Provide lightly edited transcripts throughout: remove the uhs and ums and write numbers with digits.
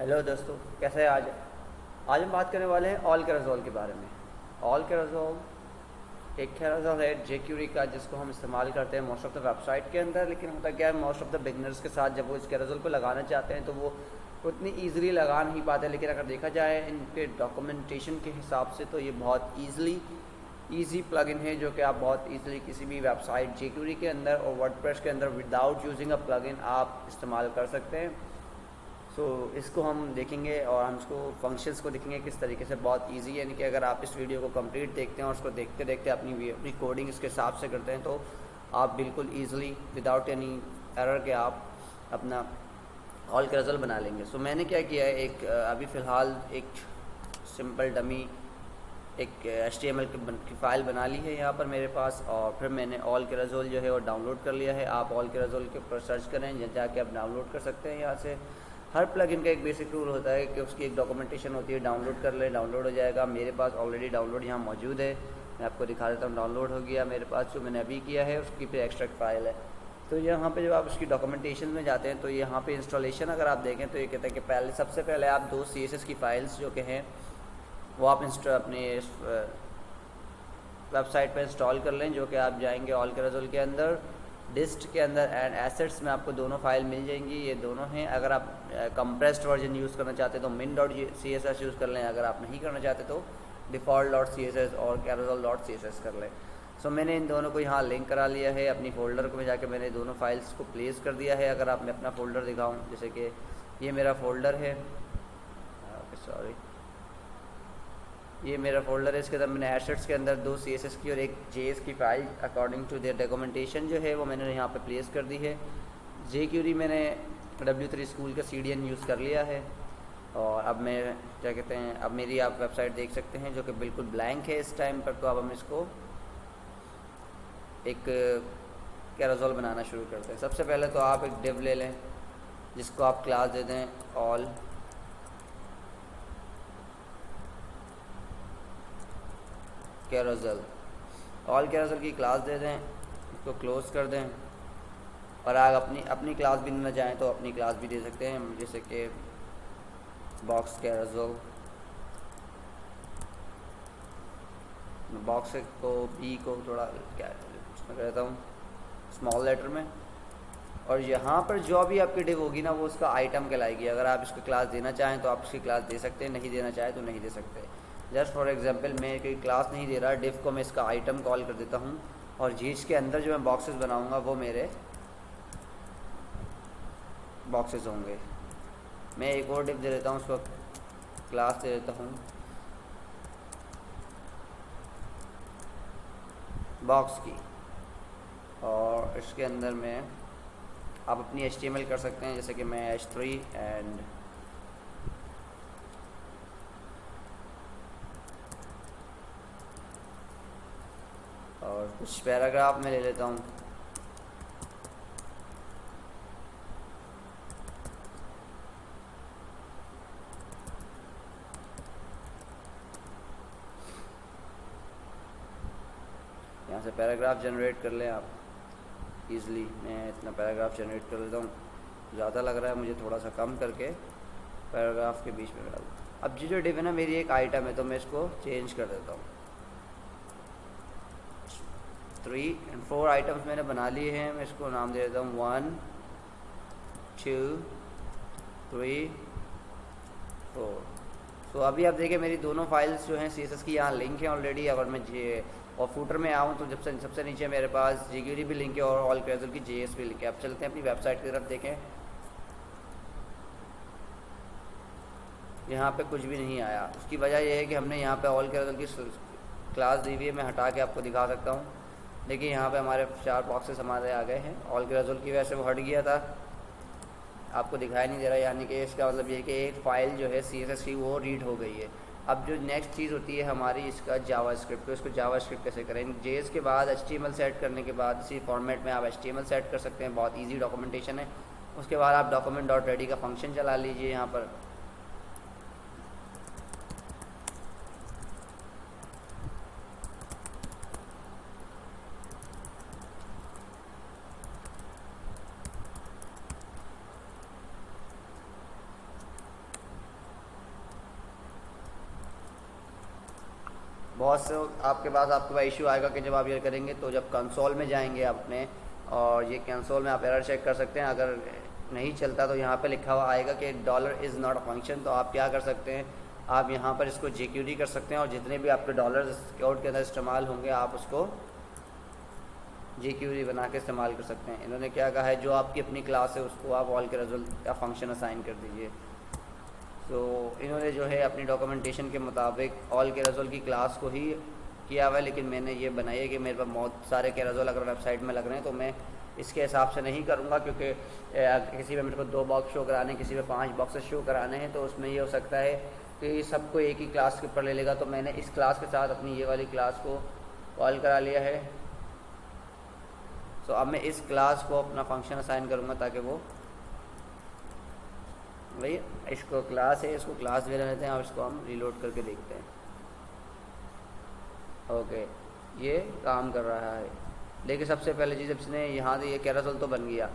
Hello दोस्तों, कैसे हैं आज। हम बात करने वाले हैं ऑल कैराजोल के बारे में। ऑल कैराजोल एक कैराजोल है जेक्यूरी का, जिसको हम इस्तेमाल करते हैं मोस्ट ऑफ द वेबसाइट के अंदर। लेकिन होता क्या है, मोस्ट ऑफ द बिगनर्स के साथ जब वो इस कैराजोल को लगाना चाहते हैं तो वो उतनी ईजिली लगा नहीं पाते। लेकिन अगर देखा जाए इनके डॉक्यूमेंटेशन के हिसाब से तो ये बहुत ईजी प्लगइन है, जो कि आप बहुत ईजिली किसी भी वेबसाइट जेक्यूरी के अंदर और वर्डप्रेस के अंदर विदाउट यूजिंग अ प्लगइन आप इस्तेमाल कर सकते हैं। इसको हम देखेंगे और हम इसको फंक्शंस को देखेंगे किस तरीके से। बहुत इजी है, यानी कि अगर आप इस वीडियो को कंप्लीट देखते हैं और उसको देखते देखते अपनी कोडिंग इसके हिसाब से करते हैं तो आप बिल्कुल ईजिली विदाउट एनी एरर के आप अपना ऑल कैराजोल बना लेंगे। मैंने क्या किया है, अभी फ़िलहाल एक सिंपल डमी एक HTML की फ़ाइल बना ली है यहाँ पर मेरे पास, और फिर मैंने ऑल कैराजोल जो है वो डाउनलोड कर लिया है। आप ऑल कैराजोल के ऊपर सर्च करें, जाके आप डाउनलोड कर सकते हैं यहाँ से। हर प्लगइन का एक बेसिक रूल होता है कि उसकी एक डॉक्यूमेंटेशन होती है, डाउनलोड कर लें, डाउनलोड हो जाएगा। मेरे पास ऑलरेडी डाउनलोड यहाँ मौजूद है, मैं आपको दिखा देता हूँ। डाउनलोड हो गया मेरे पास, जो मैंने अभी किया है उसकी फिर एक्सट्रैक्ट फाइल है। तो यहाँ पे जब आप उसकी डॉक्यूमेंटेशन में जाते हैं तो यहाँ पे इंस्टॉलेशन अगर आप देखें तो ये कहता है कि सबसे पहले आप दो CSS की फ़ाइल्स जो कि हैं वो आप अपने वेबसाइट पर इंस्टॉल कर लें। जो कि आप जाएंगे ऑल कैराजोल के अंदर, डिस्ट के अंदर एंड एसेट्स में आपको दोनों फाइल मिल जाएंगी। ये दोनों हैं। अगर आप कंप्रेस्ड वर्जन यूज़ करना चाहते तो min.css यूज़ कर लें। अगर आप नहीं करना चाहते तो default.css और carousel.css कर लें। मैंने इन दोनों को यहाँ लिंक करा लिया है अपनी फ़ोल्डर को में जाके। मैंने दोनों फाइल्स को प्लेस कर दिया है। अगर आप मैं अपना फ़ोल्डर दिखाऊँ, जैसे कि ये मेरा फ़ोल्डर है, सॉरी, ये मेरा फ़ोल्डर है। इसके अंदर मैंने एसेट्स के अंदर दो CSS की और एक JS की file according to their documentation जो है वो मैंने यहाँ पे प्लेस कर दी है। jQuery मैंने W3 स्कूल का CDN यूज़ कर लिया है। और अब मैं क्या कहते हैं, अब मेरी आप वेबसाइट देख सकते हैं जो कि बिल्कुल ब्लैंक है इस टाइम पर। तो अब हम इसको एक कैराजोल बनाना शुरू करते हैं। सबसे पहले तो आप एक डिव ले लें जिसको आप क्लास दे दें ऑल कैराजोल। ऑल कैराजोल की क्लास दे दें, इसको क्लोज कर दें। और आप अपनी क्लास भी देना चाहें तो अपनी क्लास भी दे सकते हैं, जैसे कि बॉक्स कैराजोल। बॉक्स को बी को थोड़ा क्या उसमें कहता हूँ स्मॉल लेटर में। और यहाँ पर जो भी आपकी डिव होगी ना वो उसका आइटम कहलाएगी। अगर आप इसको क्लास देना चाहें तो आप इसकी क्लास दे सकते हैं, नहीं देना चाहें तो नहीं दे सकते। जस्ट फॉर एग्जांपल मैं कोई क्लास नहीं दे रहा, डिव को मैं इसका आइटम कॉल कर देता हूँ। और जीज के अंदर जो मैं बॉक्सेस बनाऊँगा वो मेरे बॉक्सेस होंगे। मैं एक और डिव दे देता हूँ, उसको क्लास दे देता हूँ बॉक्स की। और इसके अंदर में आप अपनी HTML कर सकते हैं, जैसे कि मैं H3 एंड और कुछ पैराग्राफ में ले लेता हूँ। यहाँ से पैराग्राफ जनरेट कर लें आप ईज़िली। मैं इतना पैराग्राफ जनरेट कर लेता हूँ, ज़्यादा लग रहा है मुझे, थोड़ा सा कम करके पैराग्राफ के बीच में डाल। अब जो डिव है ना मेरी एक आइटम है तो मैं इसको चेंज कर देता हूँ। 3 और 4 आइटम्स मैंने बना लिए हैं। मैं इसको नाम दे देता हूँ 1 2 3 4। तो अभी आप देखिए मेरी दोनों फाइल्स जो हैं CSS की यहाँ लिंक है ऑलरेडी। अगर मैं और फूटर में आऊँ तो सबसे नीचे मेरे पास jQuery भी लिंक है और ऑल कैराजोल की JS भी लिंक है। अब चलते हैं अपनी वेबसाइट की तरफ, देखें यहाँ पे कुछ भी नहीं आया। उसकी वजह यह है कि हमने यहाँ पे ऑल कैराजोल की क्लास दी हुई है। मैं हटा के आपको दिखा सकता हूँ। देखिए यहाँ पे हमारे 4 बॉक्सेस हमारे आ गए हैं। ऑल कैराजोल की वजह से वो हट गया था, आपको दिखाई नहीं दे रहा। यानी कि इसका मतलब ये है कि एक फ़ाइल जो है CSS की वो रीड हो गई है। अब जो नेक्स्ट चीज़ होती है हमारी इसका जावास्क्रिप्ट। तो इसको जावास्क्रिप्ट कैसे करें, JS के बाद HTML सेट करने के बाद इसी फॉर्मेट में आप HTML सेट कर सकते हैं। बहुत ईजी डॉक्यूमेंटेशन है। उसके बाद आप document.ready का फंक्शन चला लीजिए यहाँ पर। बहुत से आपके पास इशू आएगा कि जब आप ये करेंगे तो जब कंसोल में जाएंगे आप अपने, और ये कंसोल में आप एरर चेक कर सकते हैं। अगर नहीं चलता तो यहाँ पे लिखा हुआ आएगा कि dollar is not a function. तो आप क्या कर सकते हैं, आप यहाँ पर इसको JQD कर सकते हैं और जितने भी आपके डॉलर कोड के अंदर इस्तेमाल होंगे आप उसको JQD बना के इस्तेमाल कर सकते हैं। इन्होंने क्या कहा है, जो आपकी अपनी क्लास है उसको आप ऑल के रिजल्ट का फंक्शन असाइन कर दीजिए। तो इन्होंने जो है अपनी डॉक्यूमेंटेशन के मुताबिक ऑल के रिजल्ट की क्लास को ही किया हुआ है, लेकिन मैंने ये बनाई है कि मेरे पास बहुत सारे कैराजोल अगर वेबसाइट में लग रहे हैं तो मैं इसके हिसाब से नहीं करूँगा, क्योंकि किसी में मेरे को 2 बॉक्स शो कराने, किसी में 5 बॉक्सेस शो कराने हैं, तो उसमें ये हो सकता है कि सबको एक ही क्लास के ऊपर ले लेगा। तो मैंने इस क्लास के साथ अपनी ये वाली क्लास को कॉल करा लिया है। तो अब मैं इस क्लास को अपना फंक्शन असाइन करूँगा ताकि वो भाई इसको क्लास है, इसको क्लास दे लेते हैं और इसको हम रीलोड करके देखते हैं। ओके, ये काम कर रहा है। लेकिन सबसे पहले चीज़, इसने यहाँ से ये कैरासोल तो बन गया।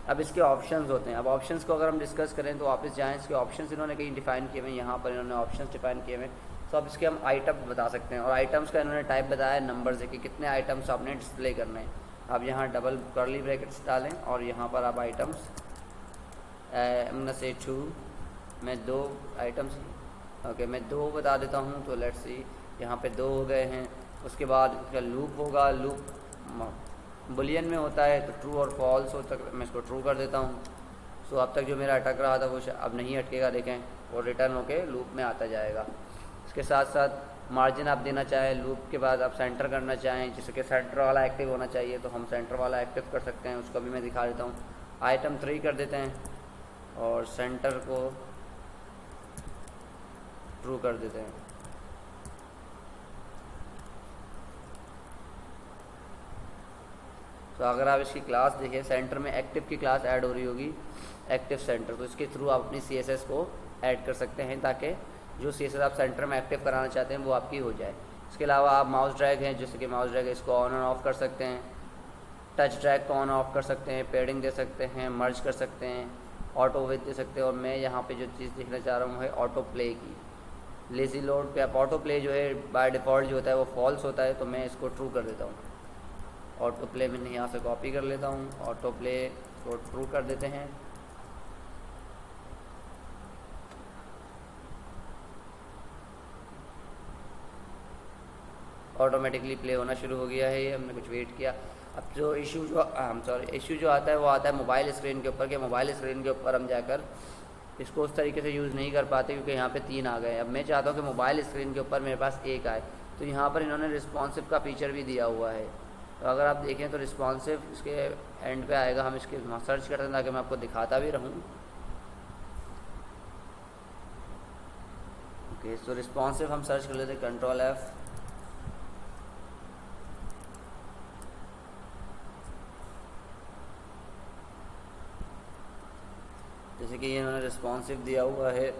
अब इसके ऑप्शंस होते हैं। अब ऑप्शंस को अगर हम डिस्कस करें तो वापस जाएँ, इसके ऑप्शंस इन्होंने कहीं डिफाइन किए हुए हैं, यहाँ पर इन्होंने ऑप्शंस डिफाइन किए हुए हैं। तो अब इसके हम आइटम बता सकते हैं, और आइटम्स का इन्होंने टाइप बताया नंबर से कि कितने आइटम्स आपने डिस्प्ले करने हैं। अब यहाँ डबल कर्ली ब्रैकेट्स डालें और यहाँ पर आप आइटम्स से 2, मैं 2 आइटम्स, ओके मैं 2 बता देता हूँ। तो लेट्स सी, यहाँ पे 2 हो गए हैं। उसके बाद इसका लूप होगा, लूप बुलियन में होता है तो ट्रू और फॉल्स होता है, मैं इसको ट्रू कर देता हूँ। सो अब तक जो मेरा अटक रहा था वो अब नहीं अटकेगा, देखें वो रिटर्न होके लूप में आता जाएगा। इसके साथ साथ मार्जिन आप देना चाहें, लूप के बाद आप सेंटर करना चाहें, जिससे कि सेंटर वाला एक्टिव होना चाहिए, तो हम सेंटर वाला एक्टिव कर सकते हैं। उसको भी मैं दिखा देता हूँ। आइटम 3 कर देते हैं और सेंटर को ट्रू कर देते हैं। तो अगर आप इसकी क्लास देखें, सेंटर में एक्टिव की क्लास ऐड हो रही होगी, एक्टिव सेंटर, तो इसके थ्रू आप अपनी CSS को ऐड कर सकते हैं ताकि जो CSS आप सेंटर में एक्टिव कराना चाहते हैं वो आपकी हो जाए। इसके अलावा आप माउस ड्रैग हैं, जैसे कि माउस ड्रैग इसको ऑन और ऑफ कर सकते हैं, टच ड्रैग को ऑन ऑफ कर सकते हैं, पेडिंग दे सकते हैं, मर्ज कर सकते हैं, ऑटो विथ दे सकते हैं। और मैं यहाँ पे जो चीज़ देखना चाह रहा हूँ है ऑटो प्ले की। लेज़ी लोड पे आप ऑटो प्ले जो है बाय डिफ़ॉल्ट जो होता है वो फॉल्स होता है, तो मैं इसको ट्रू कर देता हूँ। ऑटो प्ले मैंने यहाँ से कॉपी कर लेता हूँ, ऑटो प्ले को ट्रू कर देते हैं। ऑटोमेटिकली प्ले होना शुरू हो गया है, ये हमने कुछ वेट किया। अब जो इशू जो आता है वो आता है मोबाइल स्क्रीन के ऊपर, कि मोबाइल स्क्रीन के ऊपर हम जाकर इसको उस तरीके से यूज़ नहीं कर पाते क्योंकि यहाँ पे 3 आ गए। अब मैं चाहता हूँ कि मोबाइल स्क्रीन के ऊपर मेरे पास 1 आए, तो यहाँ पर इन्होंने रिस्पॉन्सिव का फीचर भी दिया हुआ है। तो अगर आप देखें तो रिस्पॉन्सिव इसके एंड पे आएगा। हम इसके सर्च करते हैं ताकि मैं आपको दिखाता भी रहूँ। ओके, तो रिस्पॉन्सिव हम सर्च कर लेते हैं, कंट्रोल F। जैसे कि ये इन्होंने रिस्पॉन्सिव दिया हुआ है,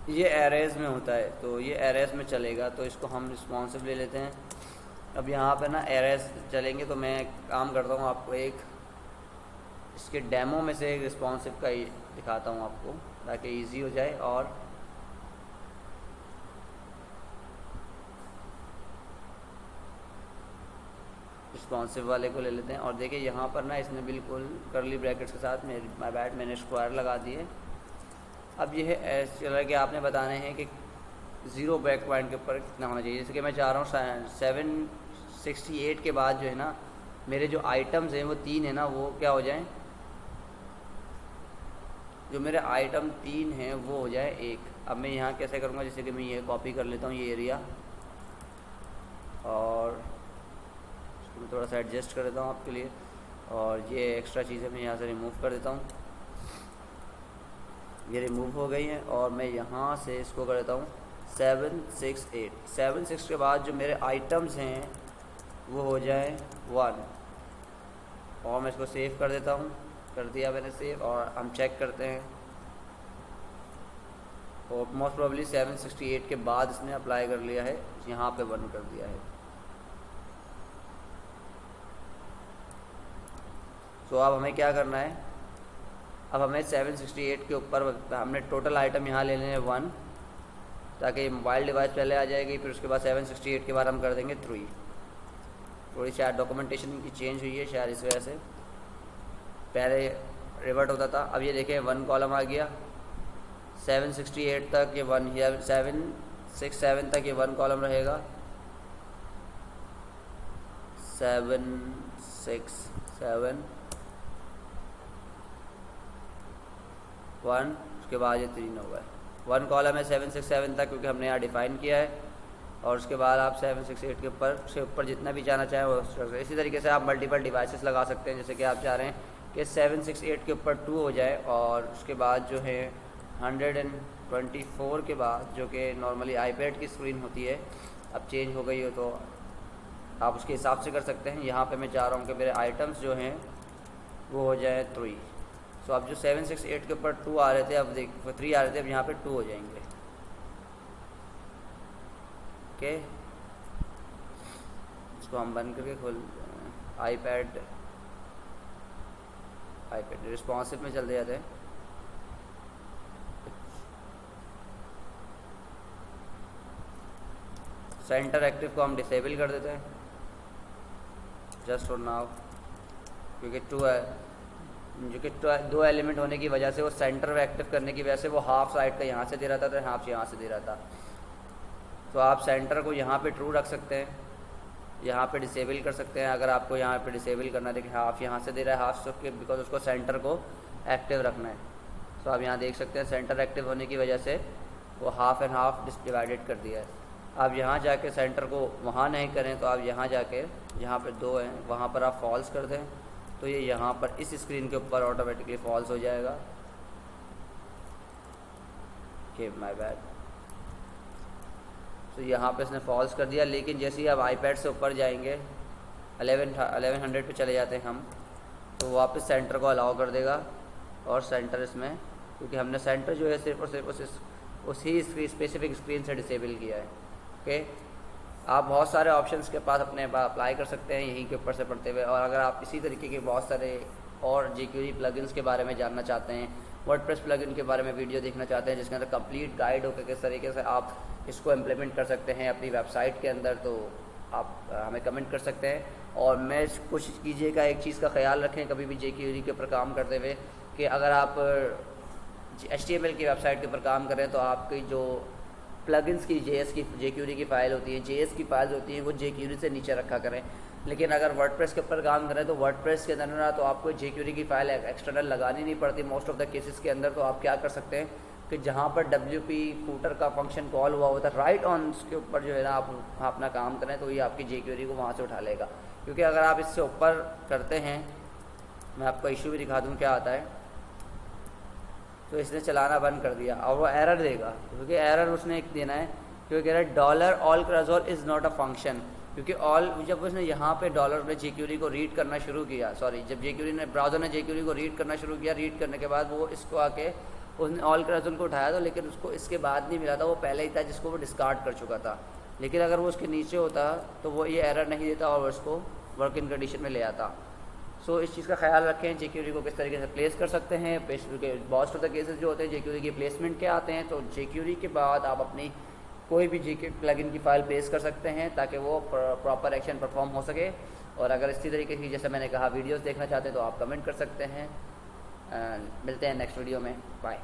ये एरेज में होता है तो ये एरेज में चलेगा, तो इसको हम रिस्पॉन्सिव ले लेते हैं। अब यहाँ पे ना एरेज चलेंगे, तो मैं काम करता हूँ आपको एक इसके डेमो में से एक रिस्पॉन्सिव का दिखाता हूँ आपको ताकि इजी हो जाए। और रिस्पॉन्सिव वाले को ले लेते हैं और देखिए यहाँ पर ना इसने बिल्कुल कर्ली ब्रैकेट्स के साथ माय बैड मैंने स्क्वायर लगा दिए। अब ये है चला कि आपने बताने हैं कि 0 ब्रेक पॉइंट के ऊपर कितना होना चाहिए। जैसे कि मैं चाह रहा हूँ 768 के बाद जो है ना मेरे जो आइटम्स हैं वो 3 है ना, वो क्या हो जाएं, जो मेरे आइटम 3 हैं वो हो जाए 1। अब मैं यहाँ कैसे करूँगा, जैसे कि मैं ये कॉपी कर लेता हूँ ये एरिया और इसको मैं थोड़ा सा एडजस्ट कर देता हूँ आपके लिए, और ये एक्स्ट्रा चीज़ें मैं यहाँ से रिमूव कर देता हूँ। ये रिमूव हो गई हैं और मैं यहाँ से इसको कर देता हूँ 768। 76 के बाद जो मेरे आइटम्स हैं वो हो जाए 1 और मैं इसको सेव कर देता हूँ। कर दिया मैंने सेव और हम चेक करते हैं और मोस्ट प्रोबेबली 768 के बाद इसने अप्लाई कर लिया है, यहाँ पे बंद कर दिया है। तो अब हमें क्या करना है, अब हमें 768 के ऊपर हमने टोटल आइटम यहाँ ले लेने 1, ताकि मोबाइल डिवाइस पहले आ जाएगी, फिर उसके बाद 768 के बाद हम कर देंगे 3। थोड़ी शायद डॉक्यूमेंटेशन की चेंज हुई है शायद इस वजह से, पहले रिवर्ट होता था। अब ये देखें 1 कॉलम आ गया, 768 तक ये 1, 767 तक ये 1 कॉलम रहेगा, 767 1, उसके बाद ये 3 होगा। 1 कॉलम है 767 तक क्योंकि हमने यहाँ डिफ़ाइन किया है, और उसके बाद आप 768 के ऊपर से ऊपर जितना भी जाना चाहें वो। इसी तरीके से आप मल्टीपल डिवाइसेस लगा सकते हैं, जैसे कि आप चाह रहे हैं कि 768 के ऊपर 2 हो जाए, और उसके बाद जो है 124 के बाद, जो कि नॉर्मली आईपैड की स्क्रीन होती है, अब चेंज हो गई हो तो आप उसके हिसाब से कर सकते हैं। यहाँ पे मैं चाह रहा हूँ कि मेरे आइटम्स जो हैं वो हो जाए 3। सो अब जो 768 के ऊपर 2 आ रहे थे, अब 3 आ रहे थे, अब यहाँ पे 2 हो जाएंगे। ओके, इसको हम बंद करके खोल आईपैड रिस्पॉन्सिव में चलते जाते हैं। सेंटर एक्टिव को हम डिसेबल कर देते हैं जस्ट फॉर नाउ, क्योंकि 2 है, जो कि 2 एलिमेंट होने की वजह से वो सेंटर एक्टिव करने की वजह से वो हाफ साइड का यहाँ से दे रहा था तो हाफ यहाँ से दे रहा था। तो आप सेंटर को यहाँ पे ट्रू रख सकते हैं, यहाँ पे डिसेबल कर सकते हैं। अगर आपको यहाँ पे डिसेबल करना है, देखिए हाफ यहाँ से दे रहा है, हाफ से, बिकॉज उसको सेंटर को एक्टिव रखना है। तो आप यहाँ देख सकते हैं सेंटर एक्टिव होने की वजह से वो हाफ एंड हाफ डिवाइडेड कर दिया है। आप यहाँ जाके सेंटर को वहाँ नहीं करें तो आप यहाँ जाके, यहाँ पे 2 हैं, वहाँ पर आप फॉल्स कर दें तो ये यहाँ पर इस स्क्रीन के ऊपर ऑटोमेटिकली फॉल्स हो जाएगा। Okay, my bad. तो यहाँ पे इसने फॉल्स कर दिया, लेकिन जैसे ही आप आईपैड से ऊपर जाएंगे 1100 पे चले जाते हैं हम, तो वापस सेंटर को अलाउ कर देगा। और सेंटर इसमें, क्योंकि हमने सेंटर जो है सिर्फ और सिर्फ उसी स्पेसिफिक स्क्रीन से डिसेबल किया है। ओके, आप बहुत सारे ऑप्शंस के पास अपने अप्लाई कर सकते हैं यहीं के ऊपर से पढ़ते हुए। और अगर आप इसी तरीके के बहुत सारे और jQuery प्लगइन्स के बारे में जानना चाहते हैं, वर्डप्रेस प्लगइन के बारे में वीडियो देखना चाहते हैं जिसके अंदर कंप्लीट गाइड हो कि किस तरीके से आप इसको इम्प्लीमेंट कर सकते हैं अपनी वेबसाइट के अंदर, तो आप हमें कमेंट कर सकते हैं। और मैं कोशिश कीजिएगा एक चीज़ का ख्याल रखें कभी भी jQuery के ऊपर काम करते हुए, कि अगर आप HTML की वेबसाइट के ऊपर काम करें तो आपकी जो प्लगइन्स की jQuery की फ़ाइल होती है, JS की फाइल्स होती हैं, वो jQuery से नीचे रखा करें। लेकिन अगर वर्डप्रेस के ऊपर काम करें तो वर्डप्रेस के अंदर ना तो आपको jQuery की फ़ाइल एक्सटर्नल लगानी नहीं पड़ती मोस्ट ऑफ द केसेस के अंदर। तो आप क्या कर सकते हैं कि जहाँ पर WP फूटर का फंक्शन कॉल हुआ होता है राइट ऑन, उसके ऊपर जो है ना आप अपना काम करें तो ये आपकी jQuery को वहाँ से उठा लेगा। क्योंकि अगर आप इससे ऊपर करते हैं, मैं आपको इशू भी दिखा दूँ क्या आता है, तो इसने चलाना बंद कर दिया और वो एरर देगा, क्योंकि एरर उसने एक देना है, क्योंकि कह रहा है $allcrazole is not a function. क्योंकि जब उसने यहाँ पे डॉलर ने jQuery को रीड करना शुरू किया, जब ब्राउज़र ने jQuery को रीड करना शुरू किया, रीड करने के बाद वो इसको आके उसने allcrazole को उठाया था, लेकिन उसको इसके बाद नहीं मिला था, वो पहले ही था जिसको वो डिस्कार्ड कर चुका था। लेकिन अगर वो उसके नीचे होता तो वो ये एरर नहीं देता और उसको वर्किंग कंडीशन में ले आता। सो इस चीज़ का ख्याल रखें jQuery को किस तरीके से प्लेस कर सकते हैं। बहुत ऑफ द केसेस जो होते हैं jQuery के प्लेसमेंट के आते हैं, तो jQuery के बाद आप अपनी कोई भी प्लगइन की फ़ाइल प्लेस कर सकते हैं ताकि वो प्रॉपर एक्शन परफॉर्म हो सके। और अगर इसी तरीके की जैसे मैंने कहा वीडियोस देखना चाहते हैं तो आप कमेंट कर सकते हैं। मिलते हैं नेक्स्ट वीडियो में, बाय।